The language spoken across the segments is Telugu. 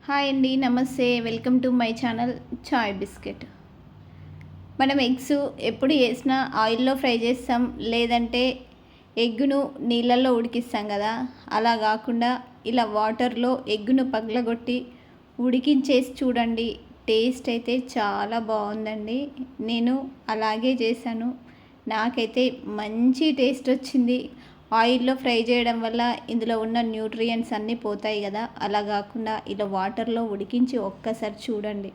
హాయ్ అండి, నమస్తే. Welcome to my channel chai biscuit. మనం ఎగ్స్ ఎప్పుడు వేసినా ఆయిల్లో ఫ్రై చేస్తాం, లేదంటే ఎగ్గును నీళ్ళల్లో ఉడికిస్తాం కదా. అలా కాకుండా ఇలా వాటర్లో ఎగ్గును పగలగొట్టి ఉడికించేసి చూడండి. టేస్ట్ అయితే చాలా బాగుందండి. నేను అలాగే చేశాను, నాకైతే మంచి టేస్ట్ వచ్చింది. ఆయిల్లో ఫ్రై చేయడం వల్ల ఇందులో ఉన్న న్యూట్రియంట్స్ అన్నీ పోతాయి కదా. అలా కాకుండా ఇలా వాటర్లో ఉడికించి ఒక్కసారి చూడండి.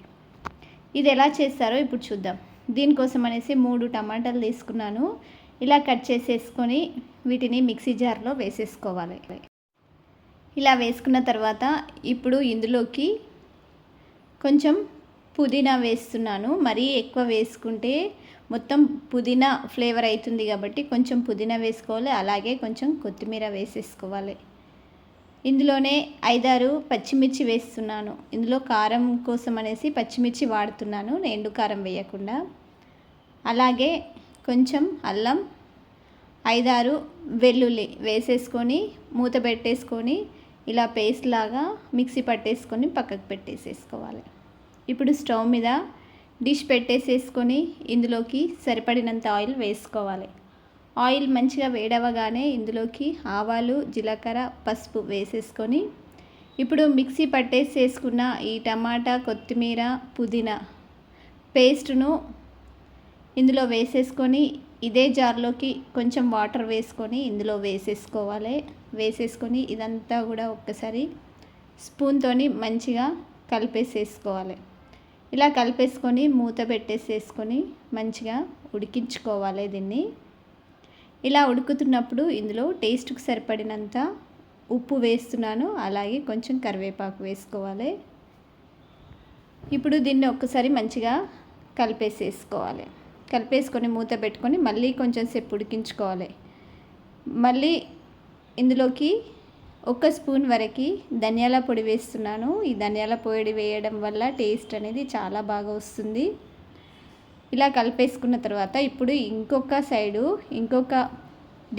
ఇది ఎలా చేస్తారో ఇప్పుడు చూద్దాం. దీనికోసం అనేసి 3 టమాటాలు తీసుకున్నాను. ఇలా కట్ చేసేసుకొని వీటిని మిక్సీ జార్లో వేసేసుకోవాలి. ఇలా వేసుకున్న తర్వాత ఇప్పుడు ఇందులోకి కొంచెం పుదీనా వేస్తున్నాను. మరీ ఎక్కువ వేసుకుంటే మొత్తం పుదీనా ఫ్లేవర్ అవుతుంది కాబట్టి కొంచెం పుదీనా వేసుకోవాలి. అలాగే కొంచెం కొత్తిమీర వేసేసుకోవాలి. ఇందులోనే 5-6 పచ్చిమిర్చి వేస్తున్నాను. ఇందులో కారం కోసం అనేసి పచ్చిమిర్చి వాడుతున్నాను, ఎండు కారం వేయకుండా. అలాగే కొంచెం అల్లం, 5-6 వెల్లుల్లి వేసేసుకొని మూత పెట్టేసుకొని ఇలా పేస్ట్ లాగా మిక్సీ పట్టేసుకొని పక్కకు పెట్టేసేసుకోవాలి. ఇప్పుడు స్టవ్ మీద డిష్ పెట్టేసేసుకొని ఇందులోకి సరిపడినంత ఆయిల్ వేసుకోవాలి. ఆయిల్ మంచిగా వేడవగానే ఇందులోకి ఆవాలు, జీలకర్ర, పసుపు వేసేసుకొని ఇప్పుడు మిక్సీ పట్టేసేసుకున్న ఈ టమాటా, కొత్తిమీర, పుదీనా పేస్ట్ను ఇందులో వేసేసుకొని ఇదే జార్లోకి కొంచెం వాటర్ వేసుకొని ఇందులో వేసేసుకోవాలి. వేసేసుకొని ఇదంతా కూడా ఒక్కసారి స్పూన్తోని మంచిగా కలిపేసేసుకోవాలి. ఇలా కలిపేసుకొని మూత పెట్టేసేసుకొని మంచిగా ఉడికించుకోవాలి దీన్ని. ఇలా ఉడుకుతున్నప్పుడు ఇందులో టేస్ట్కి సరిపడినంత ఉప్పు వేస్తున్నాను. అలాగే కొంచెం కరివేపాకు వేసుకోవాలి. ఇప్పుడు దీన్ని ఒక్కసారి మంచిగా కలిపేసేసుకోవాలి. కలిపేసుకొని మూత పెట్టుకొని మళ్ళీ కొంచెం సేపు ఉడికించుకోవాలి. మళ్ళీ ఇందులోకి 1 స్పూన్ వరకు ధనియాల పొడి వేస్తున్నాను. ఈ ధనియాల పొడి వేయడం వల్ల టేస్ట్ అనేది చాలా బాగా వస్తుంది. ఇలా కలిపేసుకున్న తర్వాత ఇప్పుడు ఇంకొక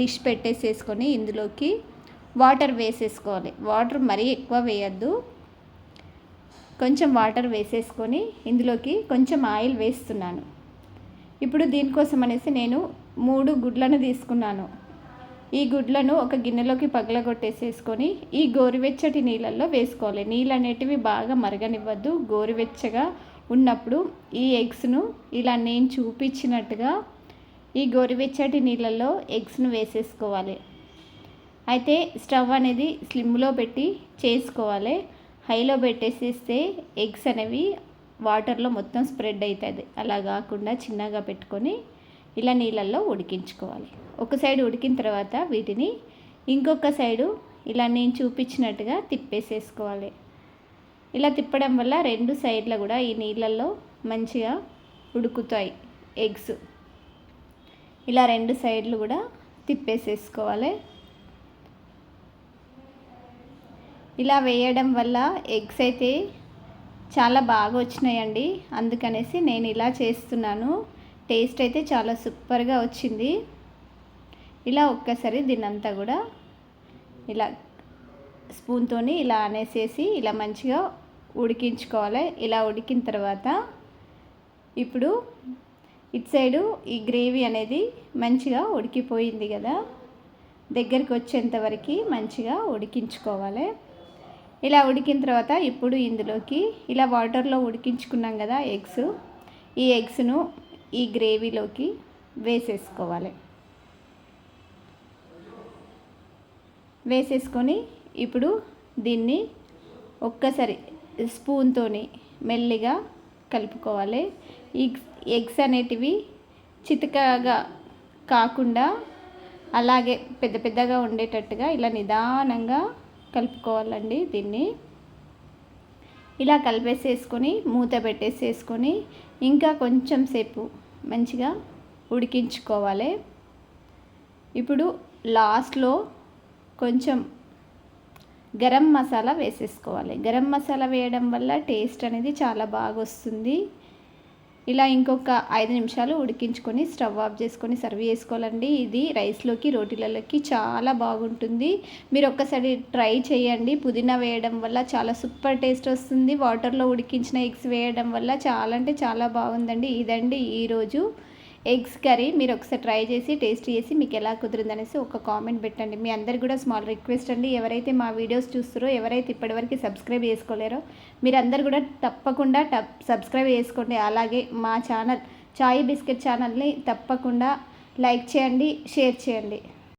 డిష్ పెట్టేసేసుకొని ఇందులోకి వాటర్ వేసేసుకోవాలి. వాటర్ మరీ ఎక్కువ వేయద్దు, కొంచెం వాటర్ వేసేసుకొని ఇందులోకి కొంచెం ఆయిల్ వేస్తున్నాను. ఇప్పుడు దీనికోసం అనేసి నేను 3 గుడ్లను తీసుకున్నాను. ఈ గుడ్లను ఒక గిన్నెలోకి పగలగొట్టేసేసుకొని ఈ గోరువెచ్చటి నీళ్ళల్లో వేసుకోవాలి. నీళ్ళు అనేటివి బాగా మరగనివ్వద్దు. గోరువెచ్చగా ఉన్నప్పుడు ఈ ఎగ్స్ను ఇలా నేను చూపించినట్టుగా ఈ గోరువెచ్చటి నీళ్ళల్లో ఎగ్స్ను వేసేసుకోవాలి. అయితే స్టవ్ అనేది స్లిమ్లో పెట్టి చేసుకోవాలి. హైలో పెట్టేసేస్తే ఎగ్స్ అనేవి వాటర్లో మొత్తం స్ప్రెడ్ అవుతుంది. అలా కాకుండా చిన్నగా పెట్టుకొని ఇలా నీళ్ళల్లో ఉడికించుకోవాలి. ఒక సైడ్ ఉడికిన తర్వాత వీటిని ఇంకొక సైడు ఇలా నేను చూపించినట్టుగా తిప్పేసేసుకోవాలి. ఇలా తిప్పడం వల్ల 2 సైడ్ల కూడా ఈ నీళ్ళల్లో మంచిగా ఉడుకుతాయి ఎగ్స్. ఇలా 2 సైడ్లు కూడా తిప్పేసేసుకోవాలి. ఇలా వేయడం వల్ల ఎగ్స్ అయితే చాలా బాగా వచ్చినాయండి. అందుకనేసి నేను ఇలా చేస్తున్నాను. టేస్ట్ అయితే చాలా సూపర్గా వచ్చింది. ఇలా ఒక్కసారి దీన్నంతా కూడా ఇలా స్పూన్తోని ఇలా అనేసేసి ఇలా మంచిగా ఉడికించుకోవాలి. ఇలా ఉడికిన తర్వాత ఇప్పుడు ఇటు సైడు ఈ గ్రేవీ అనేది మంచిగా ఉడికిపోయింది కదా, దగ్గరికి వచ్చేంతవరకు మంచిగా ఉడికించుకోవాలి. ఇలా ఉడికిన తర్వాత ఇప్పుడు ఇందులోకి ఇలా వాటర్లో ఉడికించుకున్నాం కదా ఎగ్స్, ఈ ఎగ్స్ను ఈ గ్రేవీలోకి వేసేసుకోవాలి. వేసేసుకొని ఇప్పుడు దీన్ని ఒక్కసారి స్పూన్తోని మెల్లిగా కలుపుకోవాలి. ఈ ఎగ్స్ అనేటివి చితకగా కాకుండా అలాగే పెద్ద పెద్దగా ఉండేటట్టుగా ఇలా నిదానంగా కలుపుకోవాలండి. దీన్ని ఇలా కలిపేసేసుకొని మూత పెట్టేసేసుకొని ఇంకా కొంచెం సేపు మంచిగా ఉడికించుకోవాలి. ఇప్పుడు లాస్ట్లో కొంచెం గరం మసాలా వేసేసుకోవాలి. గరం మసాలా వేయడం వల్ల టేస్ట్ అనేది చాలా బాగా వస్తుంది. ఇలా ఇంకొక 5 నిమిషాలు ఉడికించుకొని స్టవ్ ఆఫ్ చేసుకొని సర్వ్ చేసుకోవాలండి. ఇది రైస్లోకి రోటీలలోకి చాలా బాగుంటుంది. మీరు ఒక్కసారి ట్రై చేయండి. పుదీనా వేయడం వల్ల చాలా సూపర్ టేస్ట్ వస్తుంది. వాటర్లో ఉడికించిన ఎగ్స్ వేయడం వల్ల చాలా అంటే చాలా బాగుందండి. ఇదండి ఈరోజు ఎగ్స్ కర్రీ. మీరు ఒకసారి ట్రై చేసి టేస్ట్ చేసి మీకు ఎలా కుదిరిందనేసి ఒక కామెంట్ పెట్టండి. మీ అందరికి కూడా స్మాల్ రిక్వెస్ట్ అండి, ఎవరైతే మా వీడియోస్ చూస్తారో, ఎవరైతే ఇప్పటివరకు సబ్స్క్రైబ్ చేసుకోలేరో మీరందరూ కూడా తప్పకుండా సబ్స్క్రైబ్ చేసుకోండి. అలాగే మా ఛానల్ చాయ్ బిస్కెట్ ఛానల్ని తప్పకుండా లైక్ చేయండి, షేర్ చేయండి.